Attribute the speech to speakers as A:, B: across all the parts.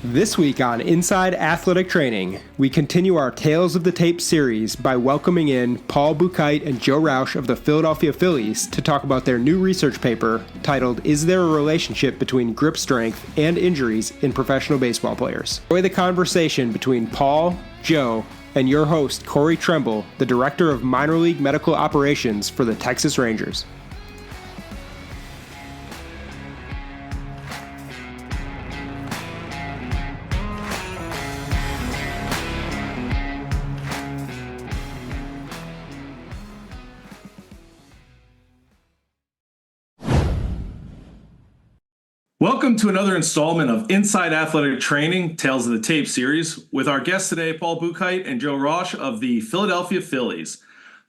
A: This week on Inside Athletic Training, we continue our Tales of the Tape series by welcoming in Paul Buchheit and Joe Rauch of the Philadelphia Phillies to talk about their new research paper titled, "Is There a Relationship Between Grip Strength and Injuries in Professional Baseball Players?" Enjoy the conversation between Paul, Joe, and your host, Corey Tremble, the Director of Minor League Medical Operations for the Texas Rangers.
B: Welcome to another installment of Inside Athletic Training, Tales of the Tape series, with our guests today, Paul Buchheit and Joe Rauch of the Philadelphia Phillies.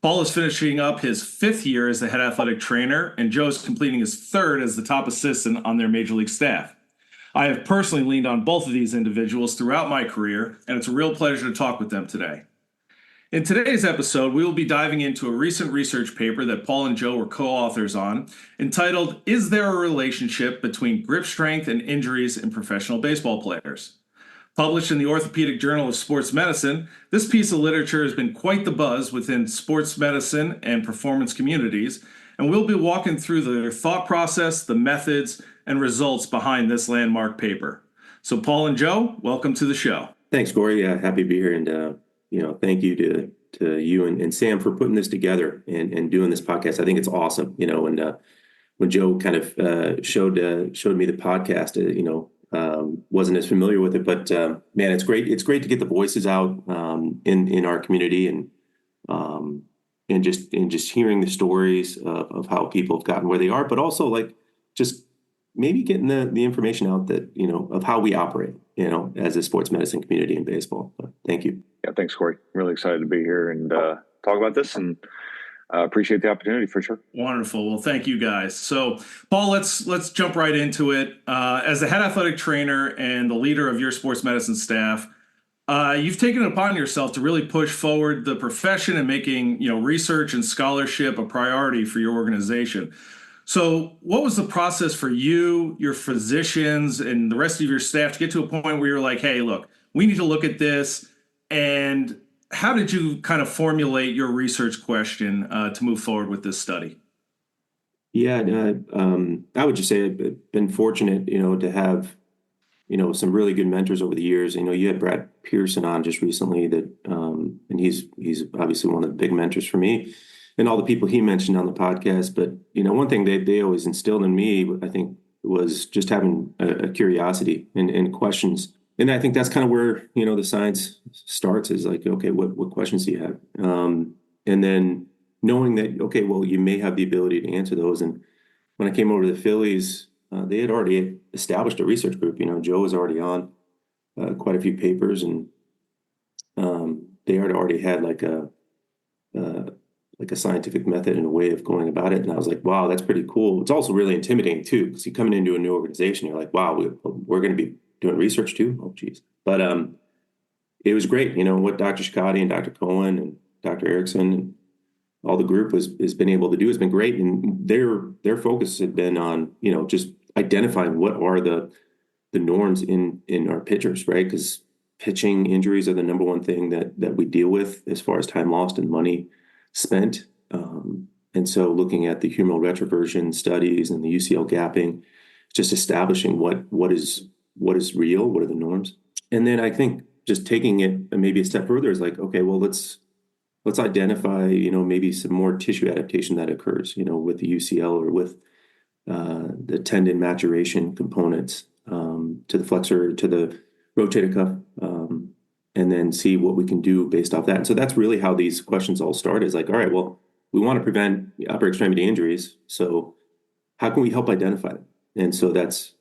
B: Paul is finishing up his 5th year as the head athletic trainer, and Joe is completing his 3rd as the top assistant on their major league staff. I have personally leaned on both of these individuals throughout my career, and it's a real pleasure to talk with them today. In today's episode, we will be diving into a recent research paper that Paul and Joe were co-authors on, entitled, "Is There a Relationship Between Grip Strength and Injuries in Professional Baseball Players?" Published in the Orthopedic Journal of Sports Medicine, this piece of literature has been quite the buzz within sports medicine and performance communities, and we'll be walking through their thought process, the methods, and results behind this landmark paper. So Paul and Joe, welcome to the show.
C: Thanks, Corey. Happy to be here, and thank you to you and Sam for putting this together and doing this podcast. I think it's awesome. And when Joe kind of showed me the podcast, wasn't as familiar with it, but man, it's great. It's great to get the voices out in our community and just hearing the stories of how people have gotten where they are, but also like just maybe getting the information out that of how we operate as a sports medicine community in baseball. But thank you.
D: Yeah, thanks, Corey. Really excited to be here and talk about this, and appreciate the opportunity for sure.
B: Wonderful. Well, thank you guys. So, Paul, let's jump right into it. As the head athletic trainer and the leader of your sports medicine staff, you've taken it upon yourself to really push forward the profession and making research and scholarship a priority for your organization. So, what was the process for you, your physicians, and the rest of your staff to get to a point where you're like, "Hey, look, we need to look at this"? And how did you kind of formulate your research question to move forward with this study?
C: Yeah, I would just say I've been fortunate, to have, some really good mentors over the years. You had Brad Pearson on just recently and he's obviously one of the big mentors for me and all the people he mentioned on the podcast. But, one thing they always instilled in me, I think, was just having a curiosity and questions. And I think that's kind of where, the science starts, is like, okay, what questions do you have? And then knowing that, okay, well, you may have the ability to answer those. And when I came over to the Phillies, they had already established a research group. Joe was already on quite a few papers, and they had already had like a scientific method and a way of going about it. And I was like, wow, that's pretty cool. It's also really intimidating too, because you're coming into a new organization. You're like, wow, we're going to be doing research too. Oh, geez. But it was great. What Dr. Shikati and Dr. Cohen and Dr. Erickson and all the group has been able to do has been great. And their focus had been on, just identifying what are the norms in our pitchers, right? Because pitching injuries are the number one thing that we deal with as far as time lost and money spent. And so looking at the humeral retroversion studies and the UCL gapping, just establishing what is real, what are the norms. And then I think just taking it maybe a step further is like, okay, well, let's identify, maybe some more tissue adaptation that occurs, with the UCL or with the tendon maturation components to the flexor, to the rotator cuff, and then see what we can do based off that. And so that's really how these questions all start, is like, all right, well, we want to prevent upper extremity injuries. So how can we help identify them? And so that's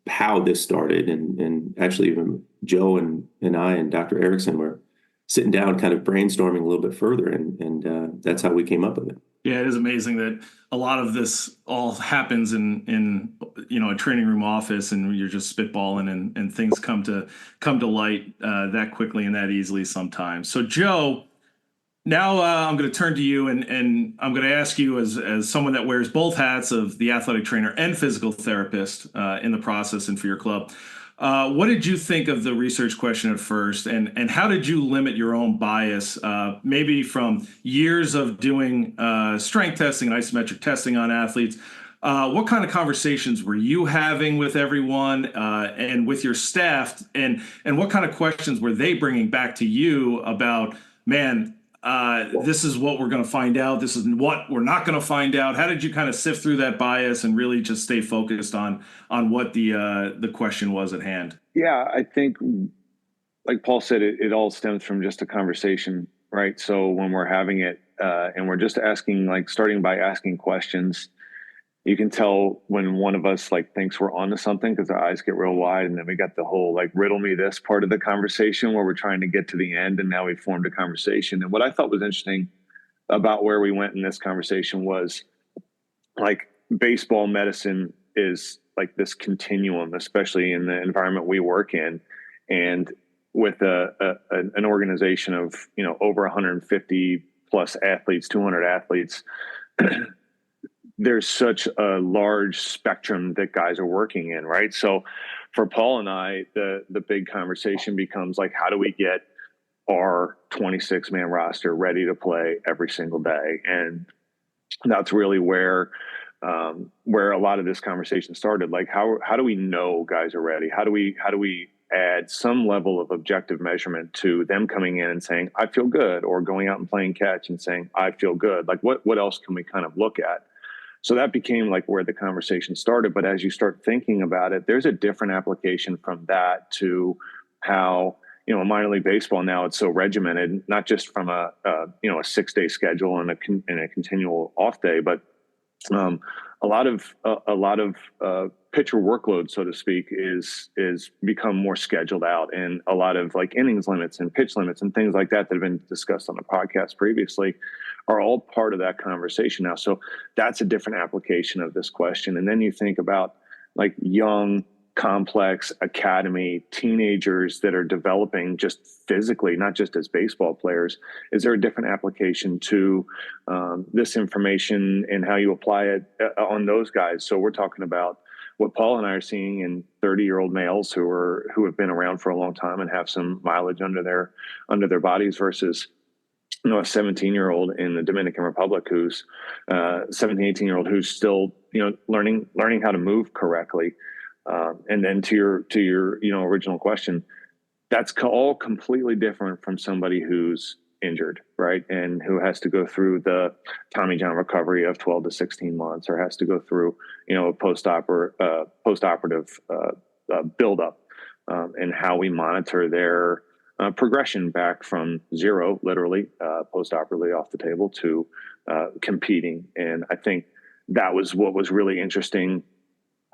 C: how this started. And actually even Joe and I and Dr. Erickson were sitting down kind of brainstorming a little bit further. And that's how we came up with it.
B: Yeah, it is amazing that a lot of this all happens in a training room office, and you're just spitballing and things come to light that quickly and that easily sometimes. So Joe, now I'm going to turn to you and I'm going to ask you as someone that wears both hats of the athletic trainer and physical therapist in the process and for your club. What did you think of the research question at first, and how did you limit your own bias, maybe from years of doing strength testing and isometric testing on athletes? What kind of conversations were you having with everyone and with your staff, and what kind of questions were they bringing back to you about, man, this is what we're going to find out, this is what we're not going to find out? How did you kind of sift through that bias and really just stay focused on what the question was at hand?
D: Yeah, I think, like Paul said, it all stems from just a conversation, right? So when we're having it and we're just asking, like starting by asking questions, you can tell when one of us like thinks we're onto something because our eyes get real wide, and then we got the whole like riddle me this part of the conversation where we're trying to get to the end, and now we formed a conversation. And what I thought was interesting about where we went in this conversation was like baseball medicine is like this continuum, especially in the environment we work in, and with an organization of over 150 plus athletes, 200 athletes. There's such a large spectrum that guys are working in, right? So for Paul and I, the big conversation becomes like, how do we get our 26-man roster ready to play every single day? And that's really where a lot of this conversation started. Like, how do we know guys are ready? How do we add some level of objective measurement to them coming in and saying, I feel good, or going out and playing catch and saying, I feel good? Like, what else can we kind of look at? So that became like where the conversation started. But as you start thinking about it, there's a different application from that to how, minor league baseball now, it's so regimented, not just from a 6-day schedule and a continual off day, but a lot of pitcher workload, so to speak, is become more scheduled out, and a lot of like innings limits and pitch limits and things like that have been discussed on the podcast previously are all part of that conversation now. So that's a different application of this question. And then you think about like young, complex academy teenagers that are developing just physically, not just as baseball players. Is there a different application to this information and how you apply it on those guys? So we're talking about what Paul and I are seeing in 30-year-old males who have been around for a long time and have some mileage under their bodies versus a 17-year-old in the Dominican Republic who's 17, 18-year-old who's still learning how to move correctly. And then to your original question, that's all completely different from somebody who's injured, right? And who has to go through the Tommy John recovery of 12 to 16 months, or has to go through a post-operative buildup, and how we monitor their progression back from zero, literally post-operatively off the table, to competing. And I think that was what was really interesting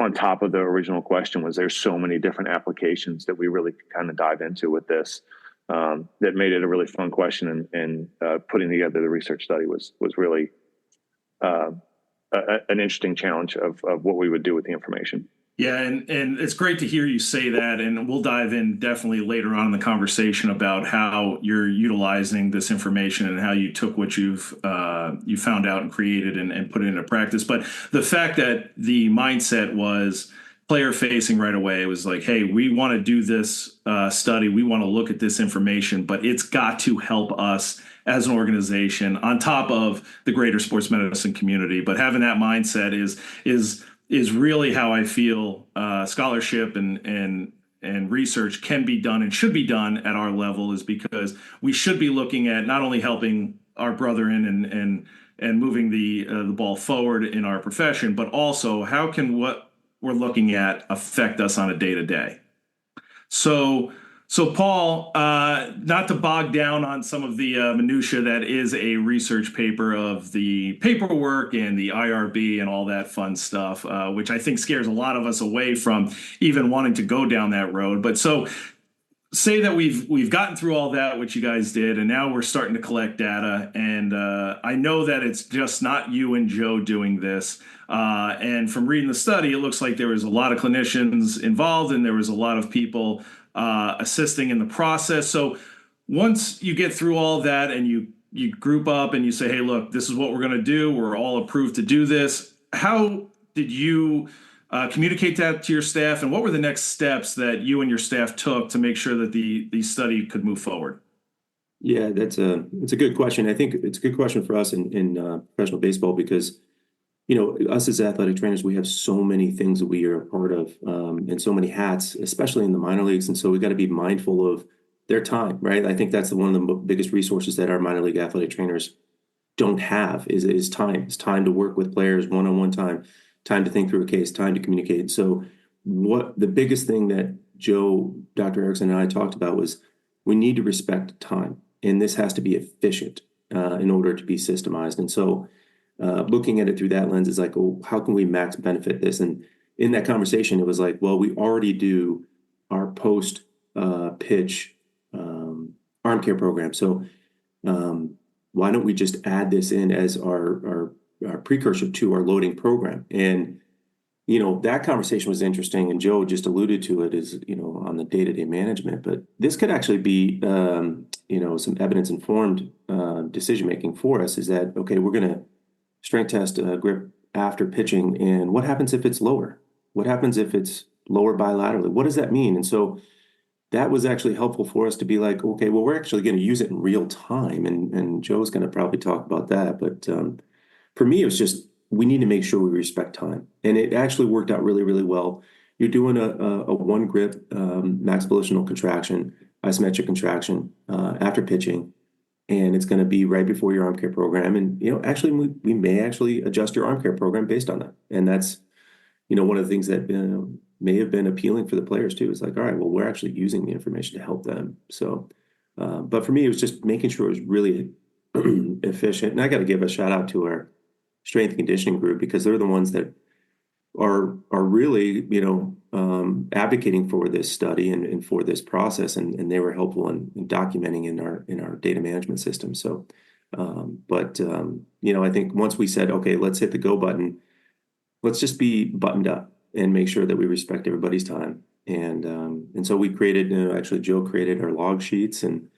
D: on top of the original question, was there's so many different applications that we really kind of dive into with this, that made it a really fun question. And putting together the research study was really an interesting challenge of what we would do with the information.
B: Yeah, and it's great to hear you say that, and we'll dive in definitely later on in the conversation about how you're utilizing this information and how you took what you found out and created and put it into practice. But the fact that the mindset was player facing right away, it was like, hey, we want to do this study, we want to look at this information, but it's got to help us as an organization on top of the greater sports medicine community. But having that mindset is really how I feel scholarship and research can be done and should be done at our level, is because we should be looking at not only helping our brother in and moving the ball forward in our profession, but also how can what we're looking at affect us on a day-to-day. So Paul, not to bog down on some of the minutia that is a research paper of the paperwork and the IRB and all that fun stuff, which I think scares a lot of us away from even wanting to go down that road. But so say that we've gotten through all that, which you guys did, and now we're starting to collect data. And I know that it's just not you and Joe doing this. And from reading the study, it looks like there was a lot of clinicians involved, and there was a lot of people assisting in the process. So once you get through all that and you group up and you say, hey, look, this is what we're going to do, we're all approved to do this, how did you communicate that to your staff? And what were the next steps that you and your staff took to make sure that the study could move forward?
C: Yeah, it's a good question. I think it's a good question for us in professional baseball because, us as athletic trainers, we have so many things that we are a part of, and so many hats, especially in the minor leagues. And so we got to be mindful of their time, right? I think that's one of the biggest resources that our minor league athletic trainers don't have is time. It's time to work with players one-on-one time to think through a case, time to communicate. So what the biggest thing that Dr. Erickson and I talked about was we need to respect time. And this has to be efficient in order to be systemized. And so looking at it through that lens is like, oh, how can we max benefit this? And in that conversation, it was like, well, we already do our post pitch arm care program. So why don't we just add this in as our precursor to our loading program? And that conversation was interesting, and Joe just alluded to it as, on the day-to-day management, but this could actually be, some evidence-informed decision-making for us is that, okay, we're going to strength test grip after pitching, and what happens if it's lower? What happens if it's lower bilaterally? What does that mean? And so that was actually helpful for us to be like, okay, well, we're actually going to use it in real time, and Joe's going to probably talk about that, but for me, it was just, we need to make sure we respect time. And it actually worked out really, really well. You're doing a one grip max volitional contraction, isometric contraction after pitching, and it's going to be right before your arm care program. And, actually, we may actually adjust your arm care program based on that. And that's, one of the things that may have been appealing for the players too. Is like, all right, well, we're actually using the information to help them. So, but for me, it was just making sure it was really efficient. And I got to give a shout out to our strength and conditioning group because they're the ones that are really advocating for this study and for this process, and they were helpful in documenting in our data management system. So I think once we said, okay, let's hit the go button, let's just be buttoned up and make sure that we respect everybody's time. And so we created, actually Joe created our log sheets, and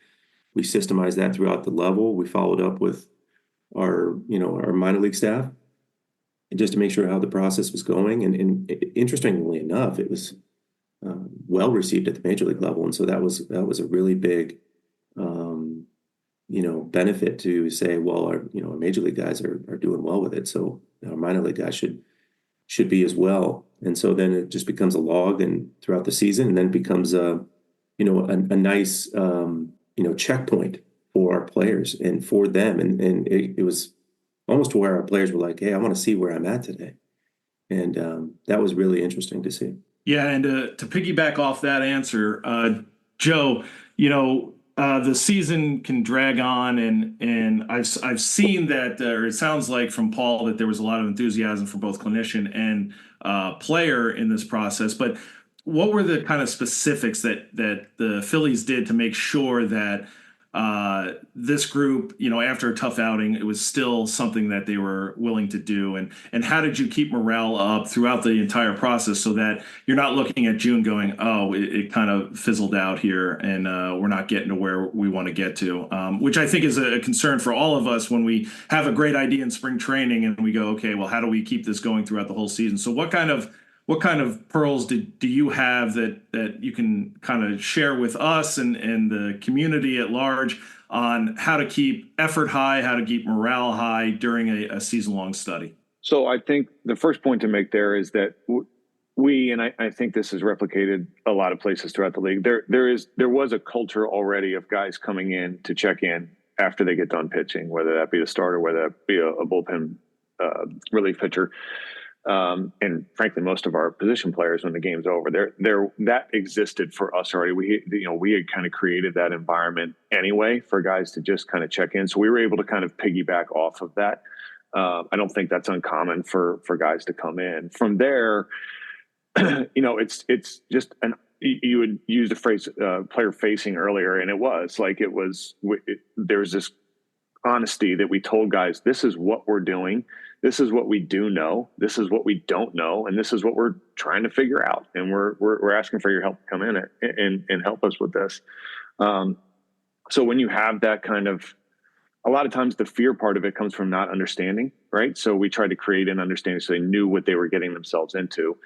C: we systemized that throughout the level. We followed up with our minor league staff just to make sure how the process was going. And interestingly enough, it was well received at the major league level. And so that was a really big, benefit to say, well, our major league guys are doing well with it. So our minor league guys should be as well. And so then it just becomes a log and throughout the season, and then it becomes a nice, checkpoint for our players and for them. And it was almost to where our players were like, hey, I want to see where I'm at today. And that was really interesting to see.
B: Yeah. And to piggyback off that answer, Joe, the season can drag on, and I've seen that, or it sounds like from Paul that there was a lot of enthusiasm for both clinician and player in this process. But what were the kind of specifics that the Phillies did to make sure that this group, after a tough outing, it was still something that they were willing to do? And how did you keep morale up throughout the entire process so that you're not looking at June going, oh, it kind of fizzled out here and we're not getting to where we want to get to, which I think is a concern for all of us when we have a great idea in spring training and we go, okay, well, how do we keep this going throughout the whole season? So what kind of pearls do you have that you can kind of share with us and the community at large on how to keep effort high, how to keep morale high during a season-long study?
D: So I think the first point to make there is that I think this is replicated a lot of places throughout the league. There was a culture already of guys coming in to check in after they get done pitching, whether that be the starter, whether that be a bullpen relief pitcher. And frankly, most of our position players, when the game's over, that existed for us already. We had kind of created that environment anyway for guys to just kind of check in. So we were able to kind of piggyback off of that. I don't think that's uncommon for guys to come in. From there, it's just you would use the phrase player facing earlier, and there's this honesty that we told guys, this is what we're doing. This is what we do know. This is what we don't know. And this is what we're trying to figure out. And we're asking for your help to come in and help us with this. So when you have that kind of, a lot of times the fear part of it comes from not understanding, right? So we tried to create an understanding so they knew what they were getting themselves into.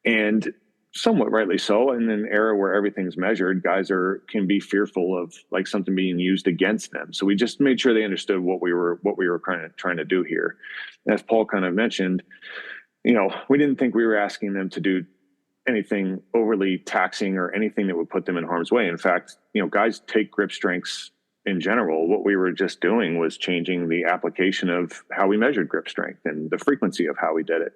D: And somewhat rightly so. In an era where everything's measured, guys can be fearful of like something being used against them. So we just made sure they understood what we were trying to do here. As Paul kind of mentioned, we didn't think we were asking them to do anything overly taxing or anything that would put them in harm's way. In fact, guys take grip strengths in general. What we were just doing was changing the application of how we measured grip strength and the frequency of how we did it.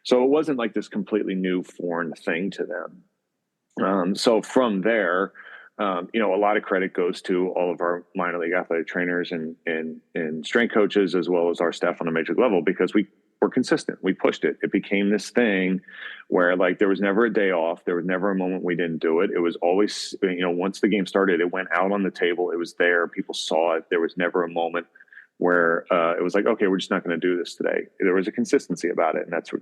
D: So it wasn't like this completely new foreign thing to them. So from there, a lot of credit goes to all of our minor league athletic trainers and strength coaches, as well as our staff on a major league level, because we were consistent. We pushed it. It became this thing where like there was never a day off. There was never a moment we didn't do it. It was always, once the game started, it went out on the table. It was there. People saw it. There was never a moment where it was like, okay, we're just not going to do this today. There was a consistency about it. And that's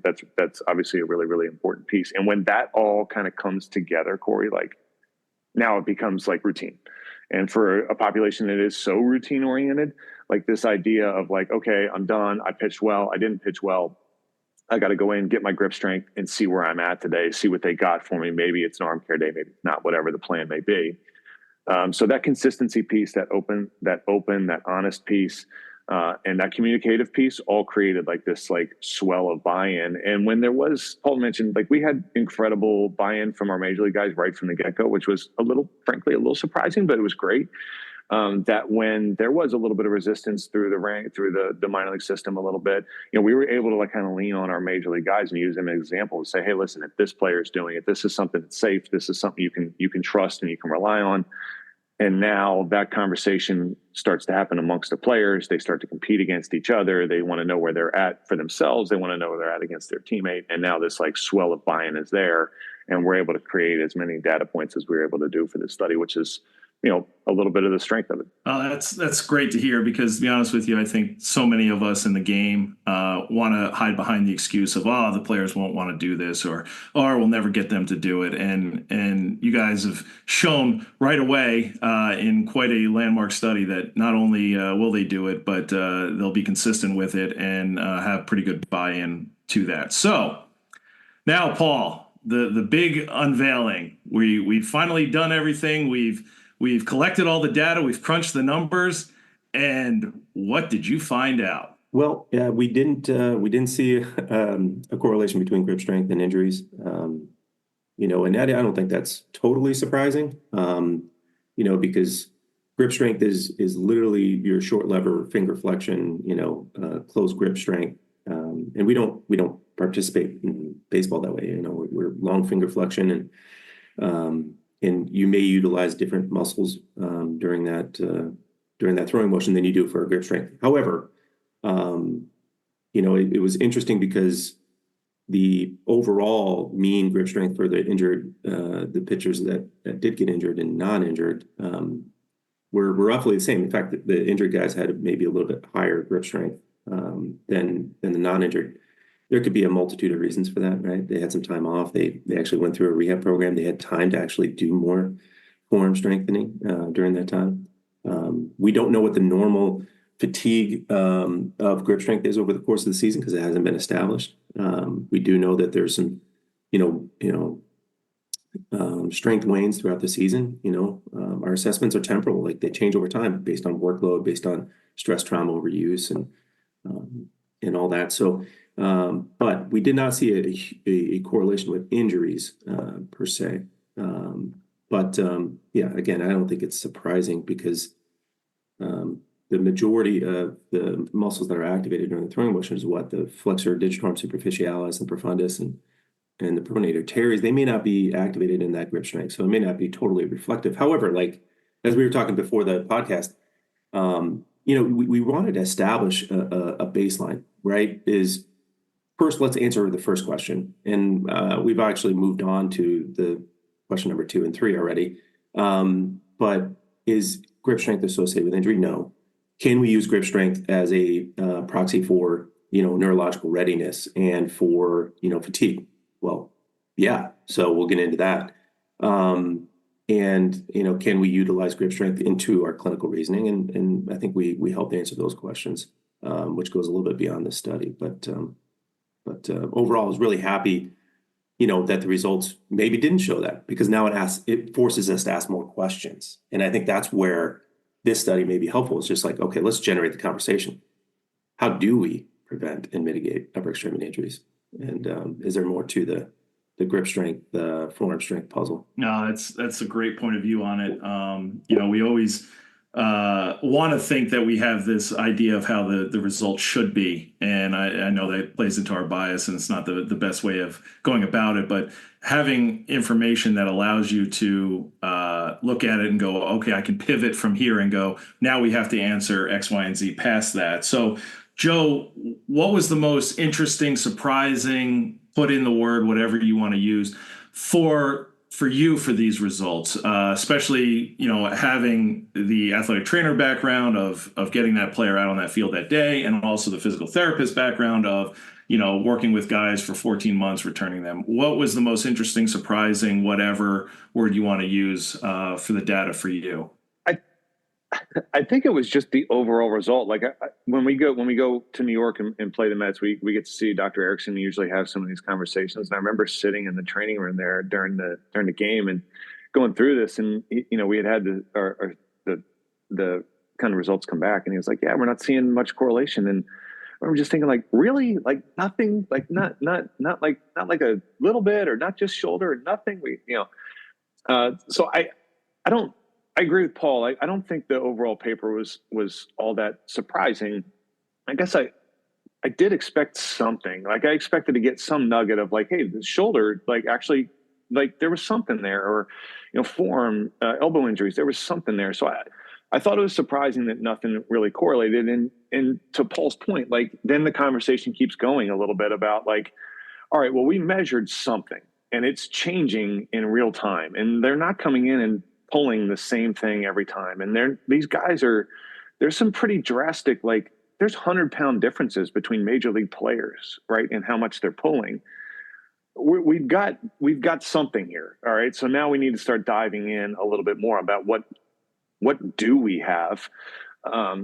D: obviously a really, really important piece. And when that all kind of comes together, Corey, like now it becomes like routine. And for a population that is so routine oriented, like this idea of like, okay, I'm done. I pitched well. I didn't pitch well. I got to go in, get my grip strength and see where I'm at today, see what they got for me. Maybe it's an arm care day, maybe not, whatever the plan may be. So that consistency piece, that honest piece, and that communicative piece all created like this like swell of buy-in. And when Paul mentioned, like we had incredible buy-in from our major league guys right from the get-go, which was frankly a little surprising, but it was great. That when there was a little bit of resistance through the minor league system a little bit, we were able to like kind of lean on our major league guys and use them as an example to say, hey, listen, if this player is doing it, this is something that's safe. This is something you can trust and you can rely on. And now that conversation starts to happen amongst the players. They start to compete against each other. They want to know where they're at for themselves. They want to know where they're at against their teammate. And now this like swell of buy-in is there. And we're able to create as many data points as we were able to do for this study, which is, a little bit of the strength of it.
B: That's great to hear, because to be honest with you, I think so many of us in the game want to hide behind the excuse of, the players won't want to do this, or we'll never get them to do it. And you guys have shown right away in quite a landmark study that not only will they do it, but they'll be consistent with it and have pretty good buy-in to that. So now, Paul, the big unveiling. We've finally done everything. We've collected all the data. We've crunched the numbers. And what did you find out?
C: Well, we didn't see a correlation between grip strength and injuries. And I don't think that's totally surprising. Because grip strength is literally your short lever finger flexion, close grip strength. And we don't participate in baseball that way. We're long finger flexion, and you may utilize different muscles during that throwing motion than you do for a grip strength. However, it was interesting because the overall mean grip strength for the pitchers that did get injured and non-injured were roughly the same. In fact, the injured guys had maybe a little bit higher grip strength than the non-injured. There could be a multitude of reasons for that, right? They had some time off. They actually went through a rehab program. They had time to actually do more forearm strengthening during that time. We don't know what the normal fatigue of grip strength is over the course of the season because it hasn't been established. We do know that there's some, strength wanes throughout the season. Our assessments are temporal, like they change over time based on workload, based on stress, trauma, overuse, and all that. So, but we did not see a correlation with injuries per se. Again, I don't think it's surprising because the majority of the muscles that are activated during the throwing motion is the flexor digitorum superficialis and profundus and the pronator teres. They may not be activated in that grip strength, so it may not be totally reflective. However, like as we were talking before the podcast, we wanted to establish a baseline, right? First, let's answer the first question. And we've actually moved on to the question number 2 and 3 already. But is grip strength associated with injury? No. Can we use grip strength as a proxy for, neurological readiness and for, fatigue? Well, yeah. So we'll get into that. Can we utilize grip strength into our clinical reasoning? And I think we helped answer those questions, which goes a little bit beyond this study. But overall, I was really happy that the results maybe didn't show that, because now it forces us to ask more questions. And I think that's where this study may be helpful. It's just like, okay, let's generate the conversation. How do we prevent and mitigate upper extremity injuries? And is there more to the grip strength, the forearm strength puzzle?
B: No, that's a great point of view on it. We always want to think that we have this idea of how the results should be. And I know that plays into our bias, and it's not the best way of going about it, but having information that allows you to look at it and go, okay, I can pivot from here and go, now we have to answer X, Y, and Z past that. So, Joe, what was the most interesting, surprising, put in the word, whatever you want to use, for you for these results, especially, having the athletic trainer background of getting that player out on that field that day, and also the physical therapist background of, working with guys for 14 months, returning them? What was the most interesting, surprising, whatever word you want to use for the data for you?
D: I think it was just the overall result. Like when we go to New York and play the Mets, we get to see Dr. Erickson. We usually have some of these conversations. And I remember sitting in the training room there during the game and going through this. And we had the kind of results come back, and he was like, "Yeah, we're not seeing much correlation." And I remember just thinking, like, really, like nothing, like not like a little bit, or not just shoulder, or nothing. So I agree with Paul. I don't think the overall paper was all that surprising. I guess I did expect something. Like, I expected to get some nugget of like, hey, the shoulder, like, actually, like, there was something there, or forearm, elbow injuries, there was something there. So I thought it was surprising that nothing really correlated. And to Paul's point, like, then the conversation keeps going a little bit about like, all right, well, we measured something and it's changing in real time, and they're not coming in and pulling the same thing every time. And these guys there's some pretty drastic, like, there's 100-pound differences between major league players, right? And how much they're pulling. We've got something here. All right. So now we need to start diving in a little bit more about what do we have?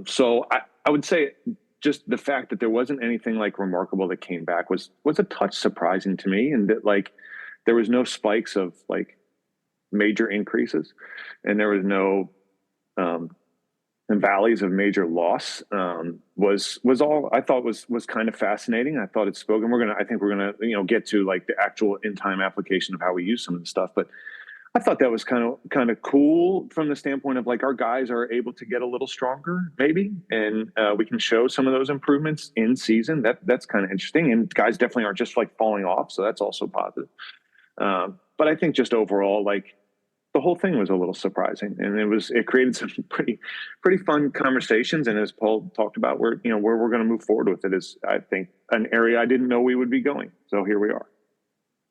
D: So I would say just the fact that there wasn't anything like remarkable that came back was a touch surprising to me. And that, like, there was no spikes of like major increases, and there was no valleys of major loss. Was all I thought was kind of fascinating. I thought it spoke, and I think we're gonna get to like the actual in-time application of how we use some of the stuff. But I thought that was kind of cool from the standpoint of like, our guys are able to get a little stronger maybe, and we can show some of those improvements in season. That's kind of interesting, and guys definitely aren't just like falling off, so that's also positive. But I think just overall, like, the whole thing was a little surprising, and it created some pretty fun conversations. And as Paul talked about, where we're going to move forward with it is, I think, an area I didn't know we would be going. So here we are.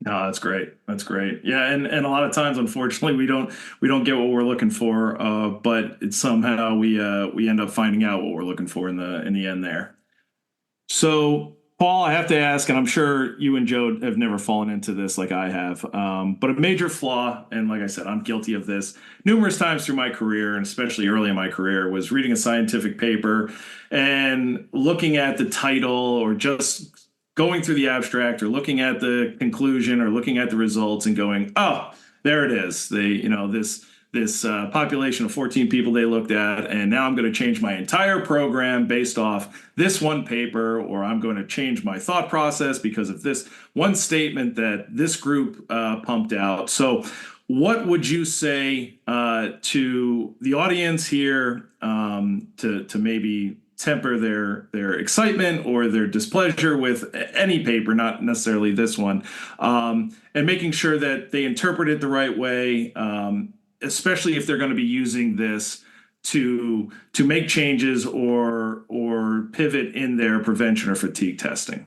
B: No, that's great. That's great. Yeah, and a lot of times, unfortunately, we don't get what we're looking for, but it's somehow we end up finding out what we're looking for in the end there. So, Paul, I have to ask, and I'm sure you and Joe have never fallen into this like I have, but a major flaw, and like I said, I'm guilty of this numerous times through my career, and especially early in my career, was reading a scientific paper and looking at the title, or just going through the abstract, or looking at the conclusion, or looking at the results and going, oh, there it is. This population of 14 people they looked at, and now I'm going to change my entire program based off this one paper, or I'm going to change my thought process because of this one statement that this group pumped out. So what would you say to the audience here to maybe temper their excitement or their displeasure with any paper, not necessarily this one, and making sure that they interpret it the right way, especially if they're going to be using this to make changes or pivot in their prevention or fatigue testing?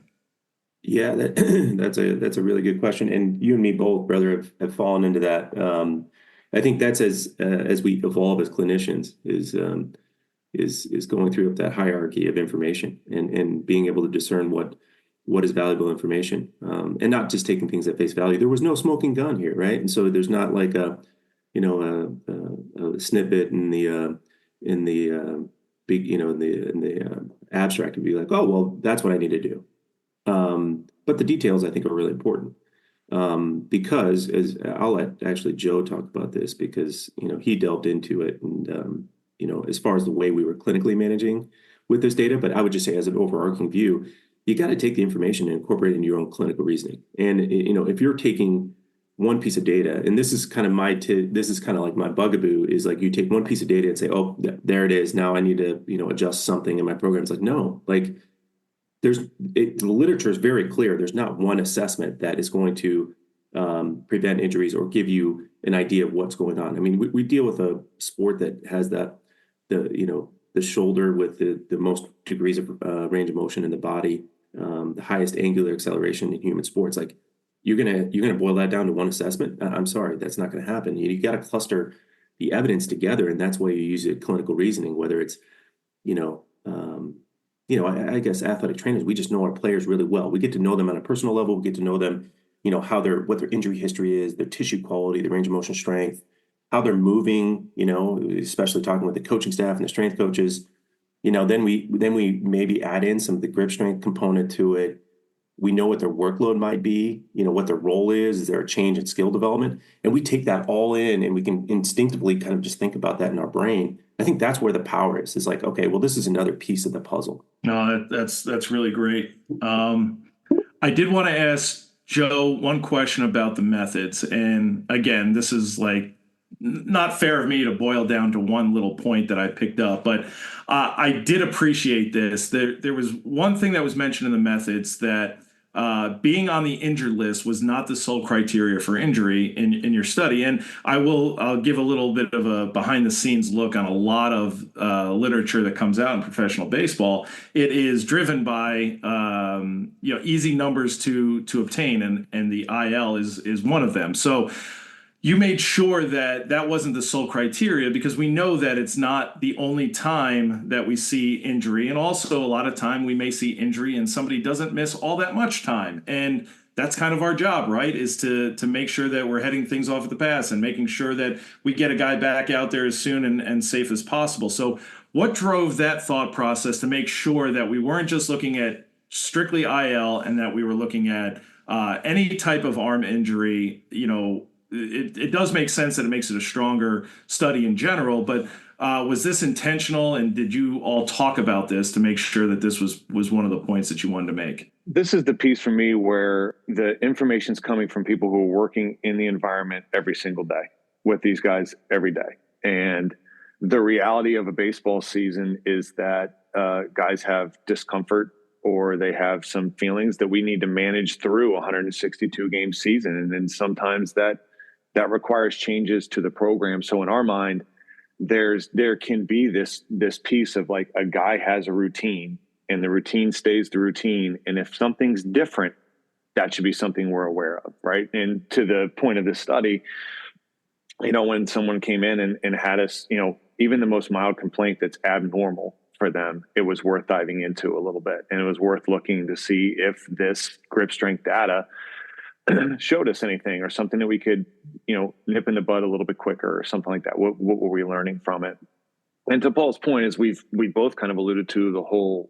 C: Yeah, that's a really good question, and you and me both, brother, have fallen into that. I think that's as we evolve as clinicians is going through that hierarchy of information, and being able to discern what is valuable information, and not just taking things at face value. There was no smoking gun here, right? And so there's not like a snippet in the big, in the abstract to be like, oh, well, that's what I need to do. But the details, I think, are really important. Because as I'll let actually Joe talk about this because, he delved into it and, as far as the way we were clinically managing with this data, but I would just say as an overarching view, you got to take the information and incorporate it into your own clinical reasoning. And, if you're taking one piece of data, and this is kind of this is kind of like my bugaboo is like you take one piece of data and say, oh, there it is. Now I need to, adjust something in my program. It's like, no, like the literature is very clear. There's not one assessment that is going to prevent injuries or give you an idea of what's going on. I mean, we deal with a sport that has the shoulder with the most degrees of range of motion in the body, the highest angular acceleration in human sports. Like you're gonna boil that down to one assessment. I'm sorry, that's not going to happen. You got to cluster the evidence together, and that's why you use it clinical reasoning. Whether it's I guess athletic trainers, we just know our players really well. We get to know them on a personal level. We get to know them, what their injury history is, their tissue quality, their range of motion strength, how they're moving, especially talking with the coaching staff and the strength coaches. Then we maybe add in some of the grip strength component to it. We know what their workload might be, what their role is. Is there a change in skill development? And we take that all in and we can instinctively kind of just think about that in our brain. I think that's where the power is. It's like, okay, well, this is another piece of the puzzle.
B: No, that's really great. I did want to ask Joe one question about the methods. And again, this is like not fair of me to boil down to one little point that I picked up, but I did appreciate this. There was one thing that was mentioned in the methods that being on the injured list was not the sole criteria for injury in your study. And I'll give a little bit of a behind the scenes look on a lot of literature that comes out in professional baseball. It is driven by easy numbers to obtain, and the IL is one of them. So you made sure that that wasn't the sole criteria because we know that it's not the only time that we see injury. And also a lot of time we may see injury and somebody doesn't miss all that much time. And that's kind of our job, right? Is to make sure that we're heading things off at the pass and making sure that we get a guy back out there as soon and safe as possible. So what drove that thought process to make sure that we weren't just looking at strictly IL and that we were looking at any type of arm injury? It does make sense that it makes it a stronger study in general, but was this intentional, and did you all talk about this to make sure that this was one of the points that you wanted to make?
D: This is the piece for me where the information's coming from people who are working in the environment every single day with these guys every day. And the reality of a baseball season is that guys have discomfort or they have some feelings that we need to manage through a 162 game season. And then sometimes that requires changes to the program. So in our mind, there can be this piece of like a guy has a routine and the routine stays the routine. And if something's different, that should be something we're aware of, right? And to the point of this study, when someone came in and had us, even the most mild complaint that's abnormal for them, it was worth diving into a little bit. And it was worth looking to see if this grip strength data showed us anything or something that we could, nip in the bud a little bit quicker or something like that. What were we learning from it? And to Paul's point, is we both kind of alluded to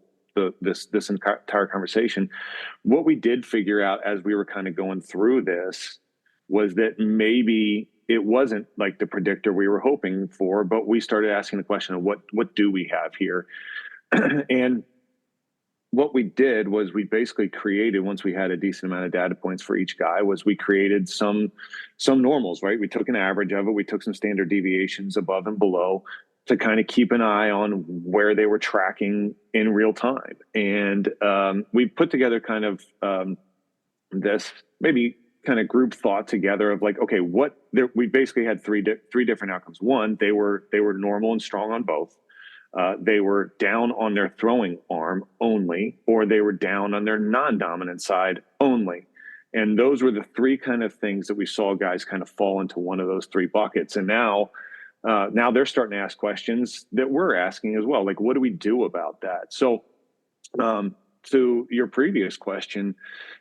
D: this entire conversation. What we did figure out as we were kind of going through this was that maybe it wasn't like the predictor we were hoping for, but we started asking the question of what do we have here? And what we did was we basically created, once we had a decent amount of data points for each guy, was we created some normals, right? We took an average of it. We took some standard deviations above and below to kind of keep an eye on where they were tracking in real time. And we put together kind of this maybe kind of group thought together of like, okay, we basically had three different outcomes. One, they were normal and strong on both. They were down on their throwing arm only, or they were down on their non-dominant side only. And those were the three kind of things that we saw guys kind of fall into one of those three buckets. And now they're starting to ask questions that we're asking as well. Like, what do we do about that? So to your previous question,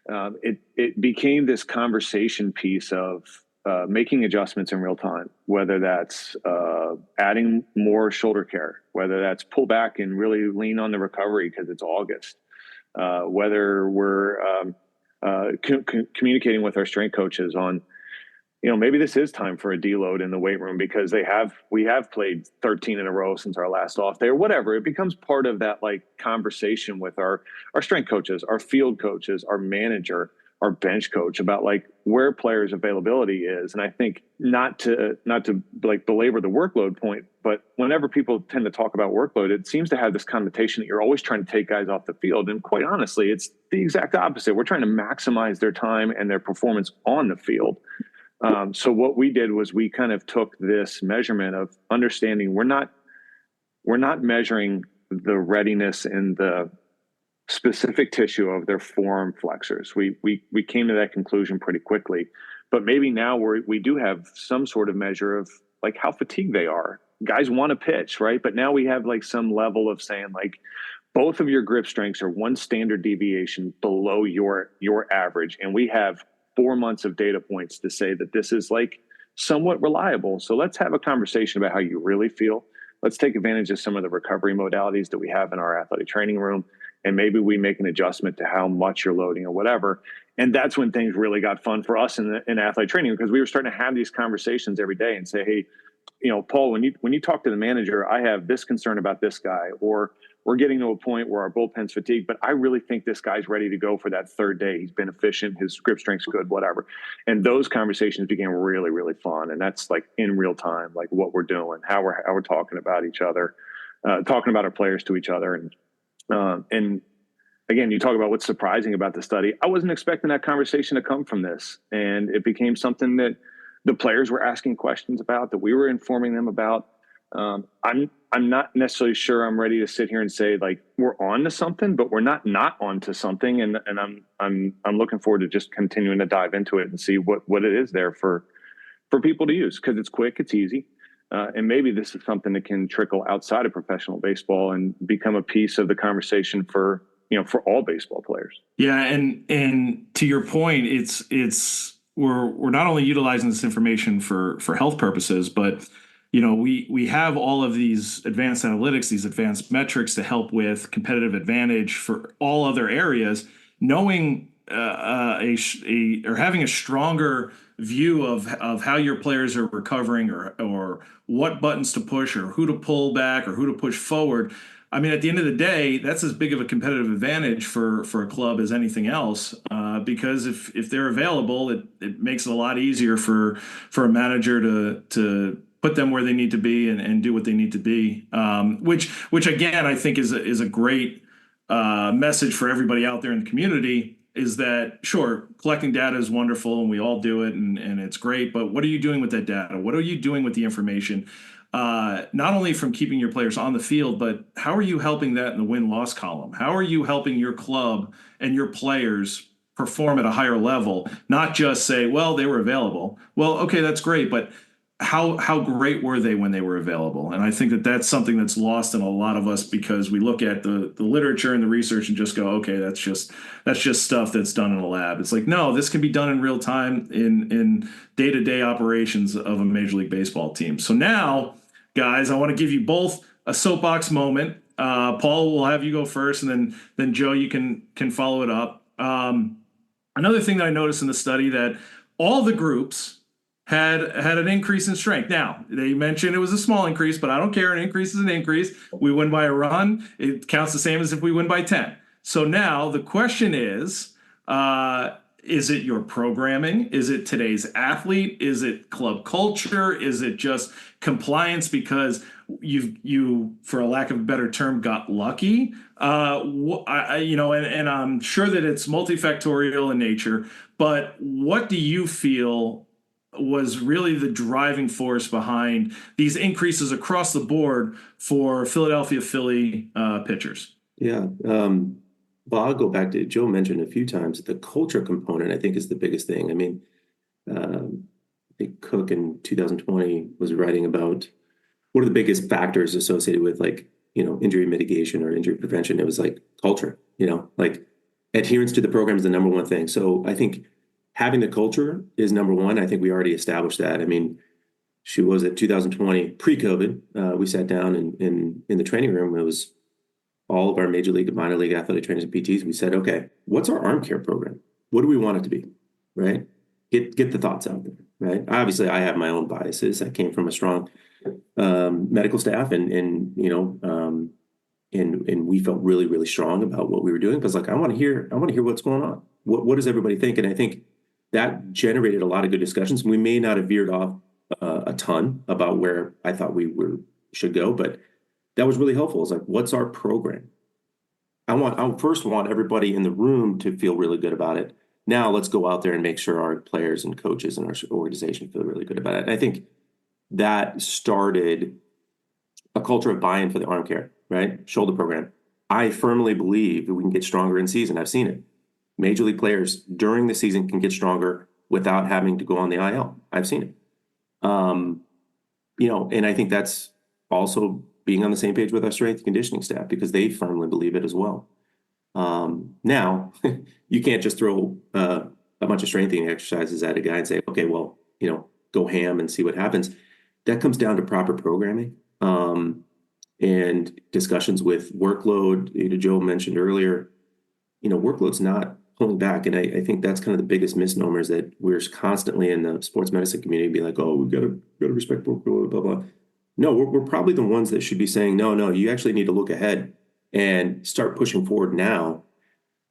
D: it became this conversation piece of making adjustments in real time, whether that's adding more shoulder care, whether that's pull back and really lean on the recovery because it's August, whether we're communicating with our strength coaches on, maybe this is time for a deload in the weight room because we have played 13 in a row since our last off day or whatever. It becomes part of that like conversation with our strength coaches, our field coaches, our manager, our bench coach about like where players' availability is. And I think not to like belabor the workload point, but whenever people tend to talk about workload, it seems to have this connotation that you're always trying to take guys off the field. And quite honestly, it's the exact opposite. We're trying to maximize their time and their performance on the field. So what we did was we kind of took this measurement of understanding we're not measuring the readiness in the specific tissue of their forearm flexors. We came to that conclusion pretty quickly, but maybe now we do have some sort of measure of like how fatigued they are. Guys want to pitch, right? But now we have like some level of saying like both of your grip strengths are one standard deviation below your average, and we have 4 months of data points to say that this is like somewhat reliable. So let's have a conversation about how you really feel. Let's take advantage of some of the recovery modalities that we have in our athletic training room. And maybe we make an adjustment to how much you're loading or whatever. And that's when things really got fun for us in athletic training, because we were starting to have these conversations every day and say, hey, Paul, when you talk to the manager, I have this concern about this guy, or we're getting to a point where our bullpen's fatigued, but I really think this guy's ready to go for that third day. He's been efficient. His grip strength's good, whatever. And those conversations became really, really fun. And that's like in real time, like what we're doing, how we're talking about each other, talking about our players to each other. And again, you talk about what's surprising about the study. I wasn't expecting that conversation to come from this. And it became something that the players were asking questions about, that we were informing them about. I'm not necessarily sure I'm ready to sit here and say like we're on to something, but we're not on to something. And I'm looking forward to just continuing to dive into it and see what it is there for people to use, because it's quick, it's easy. And maybe this is something that can trickle outside of professional baseball and become a piece of the conversation for all baseball players.
B: Yeah. And to your point, we're not only utilizing this information for health purposes, but we have all of these advanced analytics, these advanced metrics to help with competitive advantage for all other areas. Knowing or having a stronger view of how your players are recovering, or what buttons to push, or who to pull back, or who to push forward. I mean, at the end of the day, that's as big of a competitive advantage for a club as anything else, because if they're available, it makes it a lot easier for a manager to put them where they need to be and do what they need to be, which again, I think is a great message for everybody out there in the community, is that sure, collecting data is wonderful and we all do it and it's great, but what are you doing with that data? What are you doing with the information? Not only from keeping your players on the field, but how are you helping that in the win-loss column? How are you helping your club and your players perform at a higher level? Not just say, well, they were available. Well, okay, that's great, but how great were they when they were available? And I think that that's something that's lost in a lot of us, because we look at the literature and the research and just go, okay, that's just stuff that's done in a lab. It's like, no, this can be done in real time in day-to-day operations of a Major League Baseball team. So now, guys, I want to give you both a soapbox moment. Paul, we'll have you go first, and then Joe, you can follow it up. Another thing that I noticed in the study, that all the groups had an increase in strength. Now, they mentioned it was a small increase, but I don't care. An increase is an increase. We win by a run. It counts the same as if we win by 10. So now the question is it your programming? Is it today's athlete? Is it club culture? Is it just compliance because you, for a lack of a better term, got lucky? And I'm sure that it's multifactorial in nature, but what do you feel was really the driving force behind these increases across the board for Philadelphia Philly pitchers?
C: Yeah. Well, I'll go back to Joe mentioned a few times the culture component, I think, is the biggest thing. I mean, I think Cook in 2020 was writing about what are the biggest factors associated with injury mitigation or injury prevention. It was like culture, like adherence to the program is the number one thing. So I think having the culture is number one. I think we already established that. I mean, she was at 2020 pre-COVID. We sat down in the training room. It was all of our major league and minor league athletic trainers and PTs. We said, okay, what's our arm care program? what do we want it to be, right? Get the thoughts out there, right? Obviously, I have my own biases. I came from a strong medical staff, and we felt really, really strong about what we were doing because, like, I want to hear what's going on. What does everybody think? And I think that generated a lot of good discussions. We may not have veered off a ton about where I thought should go, but that was really helpful. It's like, what's our program? I first want everybody in the room to feel really good about it. Now let's go out there and make sure our players and coaches and our organization feel really good about it. And I think that started a culture of buy-in for the arm care, right? Shoulder program. I firmly believe that we can get stronger in season. I've seen it. Major league players during the season can get stronger without having to go on the IL. I've seen it. And I think that's also being on the same page with our strength and conditioning staff because they firmly believe it as well. Now, you can't just throw a bunch of strengthening exercises at a guy and say, okay, well, go ham and see what happens. That comes down to proper programming and discussions with workload. Joe mentioned earlier, workload's not pulling back. And I think that's kind of the biggest misnomer is that we're constantly in the sports medicine community be like, oh, we've got to respect workload, blah, blah. No, we're probably the ones that should be saying, no, you actually need to look ahead and start pushing forward now.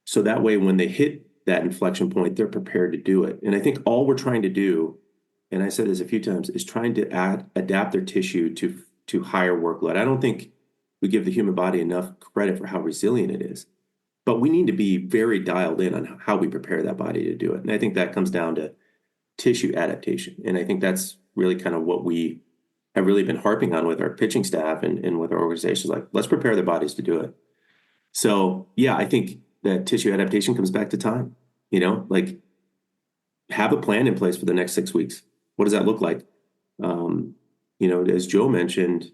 C: So that way, when they hit that inflection point, they're prepared to do it. And I think all we're trying to do, and I said this a few times, is trying to adapt their tissue to higher workload. I don't think we give the human body enough credit for how resilient it is. But we need to be very dialed in on how we prepare that body to do it. And I think that comes down to tissue adaptation. And I think that's really kind of what we have really been harping on with our pitching staff and with our organizations. Like, let's prepare their bodies to do it. So, yeah, I think that tissue adaptation comes back to time. Like, have a plan in place for the next 6 weeks. What does that look like? As Joe mentioned,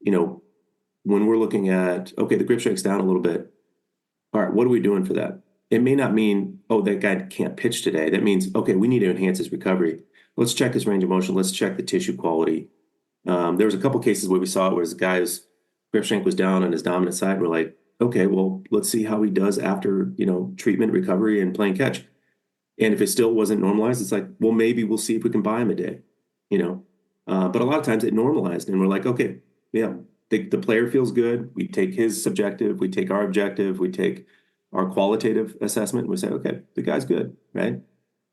C: when we're looking at, okay, the grip strength's down a little bit. All right, what are we doing for that? It may not mean, oh, that guy can't pitch today. That means, okay, we need to enhance his recovery. Let's check his range of motion. Let's check the tissue quality. There was a couple cases where we saw it where the guy's grip strength was down on his dominant side. We're like, okay, well, let's see how he does after, treatment, recovery, and playing catch. And if it still wasn't normalized, it's like, well, maybe we'll see if we can buy him a day, But a lot of times it normalized, and we're like, okay, yeah. The player feels good. We take his subjective. We take our objective. We take our qualitative assessment. And we say, okay, the guy's good, right?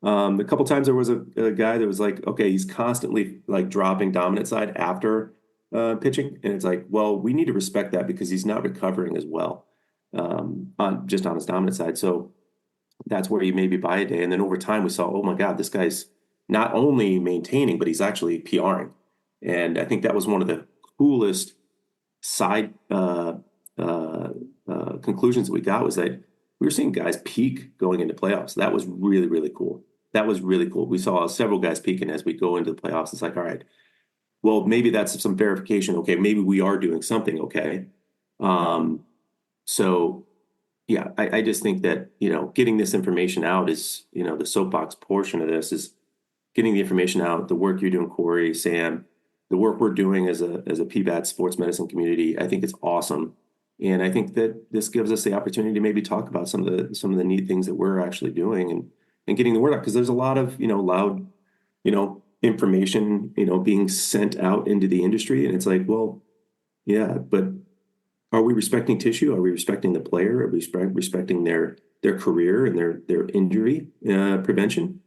C: A couple times there was a guy that was like, okay, he's constantly like dropping dominant side after pitching. And it's like, well, we need to respect that because he's not recovering as well on his dominant side. So that's where you maybe buy a day. And then over time we saw, oh my God, this guy's not only maintaining, but he's actually PRing. And I think that was one of the coolest side conclusions that we got was that we were seeing guys peak going into playoffs. That was really, really cool. We saw several guys peaking as we go into the playoffs. It's like, all right, well, maybe that's some verification. Okay, maybe we are doing something okay. So yeah, I just think that, getting this information out is, the soapbox portion of this is getting the information out, the work you're doing, Corey, Sam, the work we're doing as a PBAT sports medicine community. I think it's awesome. And I think that this gives us the opportunity to maybe talk about some of the neat things that we're actually doing and getting the word out. Because there's a lot of, loud, information, being sent out into the industry. And it's like, well, yeah, but are we respecting tissue? Are we respecting the player? Are we respecting their career and their injury prevention?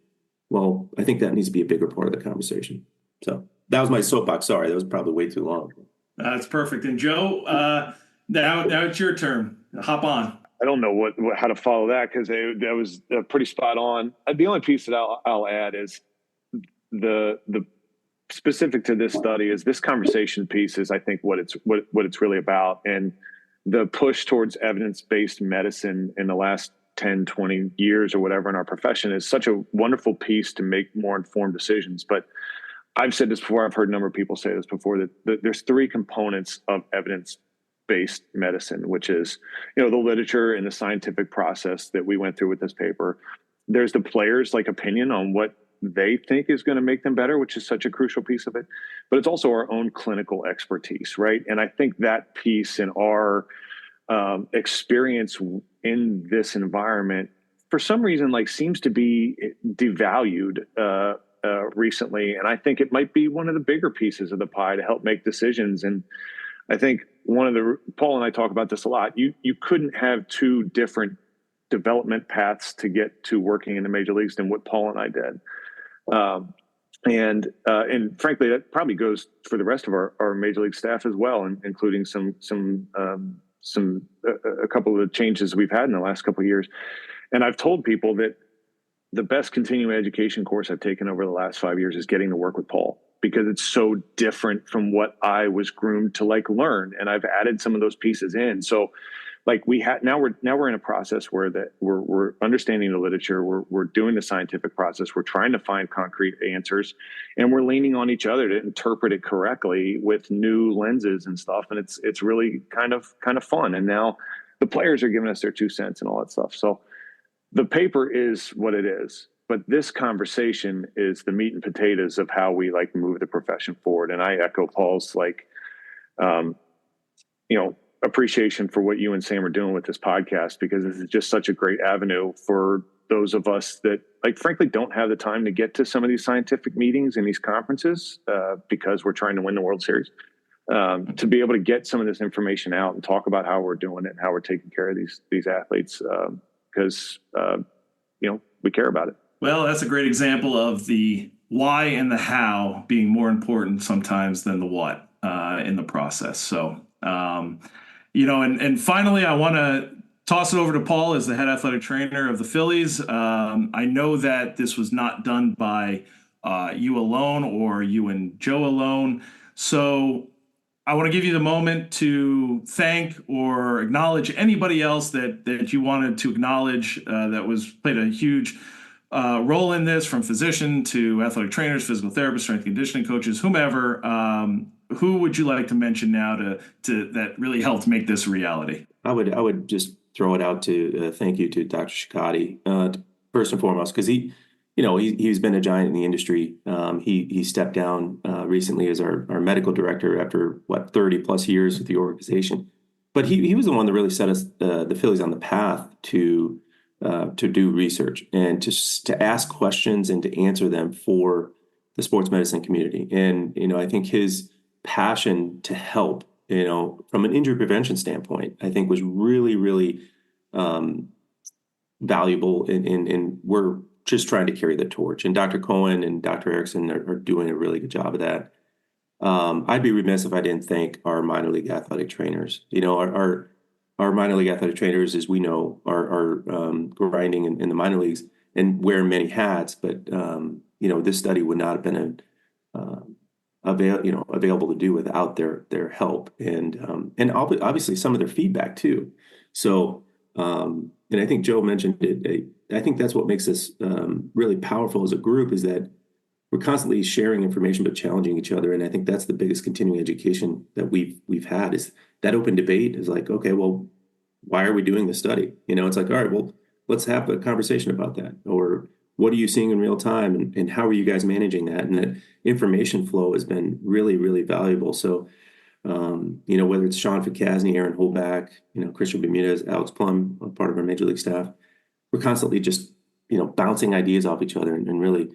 C: Well, I think that needs to be a bigger part of the conversation. So that was my soapbox. Sorry, that was probably way too long.
B: That's perfect. And Joe, now it's your turn. Hop on.
D: I don't know how to follow that because that was pretty spot on. The only piece that I'll add is the specific to this study is this conversation piece is I think what it's really about, and the push towards evidence-based medicine in the last 10, 20 years or whatever in our profession is such a wonderful piece to make more informed decisions. But I've said this before, I've heard a number of people say this before, that there's three components of evidence-based medicine, which is, the literature and the scientific process that we went through with this paper. There's the players' opinion on what they think is going to make them better, which is such a crucial piece of it. But it's also our own clinical expertise, right? And I think that piece in our experience in this environment for some reason, like, seems to be devalued recently. And I think it might be one of the bigger pieces of the pie to help make decisions. And I think Paul and I talk about this a lot. You couldn't have two different development paths to get to working in the major leagues than what Paul and I did. And frankly, that probably goes for the rest of our major league staff as well, including a couple of the changes we've had in the last couple of years. And I've told people that the best continuing education course I've taken over the last 5 years is getting to work with Paul, because it's so different from what I was groomed to like learn. And I've added some of those pieces in. So like now we're in a process where we're understanding the literature, we're doing the scientific process, we're trying to find concrete answers, and we're leaning on each other to interpret it correctly with new lenses and stuff. And it's really kind of fun. And now the players are giving us their 2 cents and all that stuff. So the paper is what it is, but this conversation is the meat and potatoes of how we like move the profession forward. And I echo Paul's appreciation for what you and Sam are doing with this podcast, because this is just such a great avenue for those of us that, like, frankly, don't have the time to get to some of these scientific meetings and these conferences because we're trying to win the World Series, to be able to get some of this information out and talk about how we're doing it and how we're taking care of these athletes, because we care about it.
B: Well, that's a great example of the why and the how being more important sometimes than the what in the process. So, and finally, I want to toss it over to Paul as the head athletic trainer of the Phillies. I know that this was not done by you alone or you and Joe alone. So I want to give you the moment to thank or acknowledge anybody else that you wanted to acknowledge that played a huge role in this, from physician to athletic trainers, physical therapists, strength and conditioning coaches, whomever. Who would you like to mention now to that really helped make this a reality?
C: I would just throw it out to thank you to Dr. Shikati, first and foremost, because he's been a giant in the industry. He stepped down recently as our medical director after 30 plus years with the organization. But he was the one that really set us the Phillies on the path to do research and to ask questions and to answer them for the sports medicine community. And I think his passion to help, from an injury prevention standpoint, I think was really, really valuable. And we're just trying to carry the torch. And Dr. Cohen and Dr. Erickson are doing a really good job of that. I'd be remiss if I didn't thank our minor league athletic trainers. Our minor league athletic trainers, as we know, are grinding in the minor leagues and wear many hats. But this study would not have been available to do without their help and obviously some of their feedback too. So and I think Joe mentioned it. I think that's what makes us really powerful as a group, is that we're constantly sharing information but challenging each other. And I think that's the biggest continuing education that we've had, is that open debate is like, okay, well, why are we doing this study? It's like, all right, well, let's have a conversation about that. Or what are you seeing in real time, and how are you guys managing that? And that information flow has been really, really valuable. So, whether it's Sean Ficasny, Aaron Holback, Christian Bermudez, Alex Plum, part of our major league staff, we're constantly just, bouncing ideas off each other and really,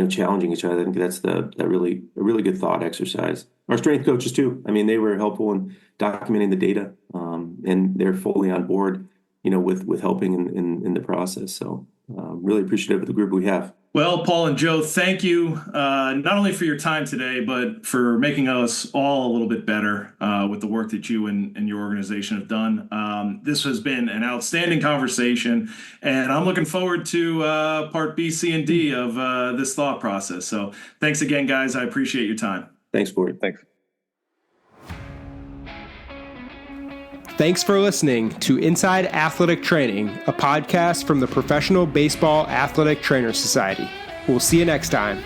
C: challenging each other. I think that's a really good thought exercise. Our strength coaches too. I mean, they were helpful in documenting the data, and they're fully on board, with helping in the process. So really appreciative of the group we have.
B: Well, Paul and Joe, thank you not only for your time today, but for making us all a little bit better with the work that you and your organization have done. This has been an outstanding conversation, and I'm looking forward to part B, C, and D of this thought process. So thanks again, guys. I appreciate your time.
C: Thanks, Corey.
D: Thanks.
A: Thanks for listening to Inside Athletic Training, a podcast from the Professional Baseball Athletic Trainers Society. We'll see you next time.